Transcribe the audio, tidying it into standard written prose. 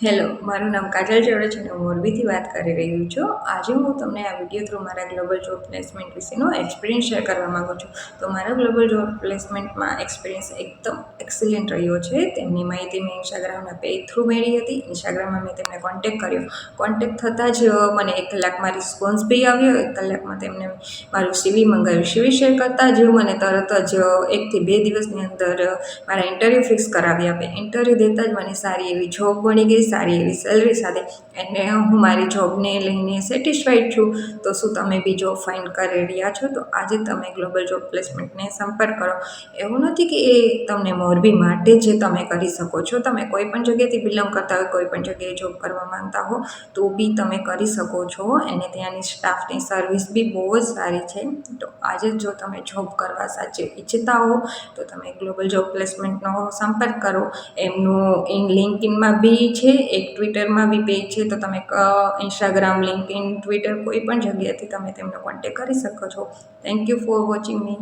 Hello, મારું નામ કાજલ ચૌડે છે અને હું મોરબીથી વાત કરી રહ્યું છું. આજે હું તમને આ વિડીયો થ્રુ મારા ગ્લોબલ જોબ પ્લેસમેન્ટ વિશેનો એક્સપિરિયન્સ શેર કરવા માગું છું. તો મારા ગ્લોબલ જોબ પ્લેસમેન્ટમાં એક્સપિરિયન્સ એકદમ એક્સિલન્ટ રહ્યો છે. તેમની માહિતી મેં ઇન્સ્ટાગ્રામના પેજ થ્રુ મેળવી હતી. ઇન્સ્ટાગ્રામમાં મેં તેમને કોન્ટેક કર્યો. કોન્ટેક થતાં જ મને 1 કલાકમાં રિસ્પોન્સ બી આવ્યો. 1 કલાકમાં તેમને મારું સીવી મંગાવ્યું. સીવી શેર કરતાં જ મને તરત જ 1 થી 2 દિવસની અંદર મારા ઇન્ટરવ્યૂ ફિક્સ કરાવી આપે. ઇન્ટરવ્યૂ દેતાં જ મને સારી એવી જોબ મળી ગઈ, સારી એવી સેલરી સાથે, અને હું મારી જોબને લઈને સેટિસ્ફાઈડ છું. તો શું તમે બી જોબ ફાઇન્ડ કરી રહ્યા છો? તો આજે તમે ગ્લોબલ જોબ પ્લેસમેન્ટને સંપર્ક કરો. એવું નથી કે એ તમને મોરબી માટે જ તમે કરી શકો છો. તમે કોઈ પણ જગ્યાએથી બિલોંગ કરતા હોય, કોઈ પણ જગ્યાએ જોબ કરવા માંગતા હો તો બી તમે કરી શકો છો. અને ત્યાંની સ્ટાફની સર્વિસ બી બહુ જ સારી છે. તો આજે જો તમે જોબ કરવા સાચે ઈચ્છતા હો તો તમે ગ્લોબલ જોબ પ્લેસમેન્ટનો સંપર્ક કરો. એમનું લિંકઇનમાં બી છે, એક ટ્વિટરમાં બી પેજ છે. તો તમે ઇન્સ્ટાગ્રામ, લિંકઇન, ટ્વિટર કોઈ પણ જગ્યાએથી તમે તેમનો કોન્ટેક કરી શકો છો. Thank you for watching me.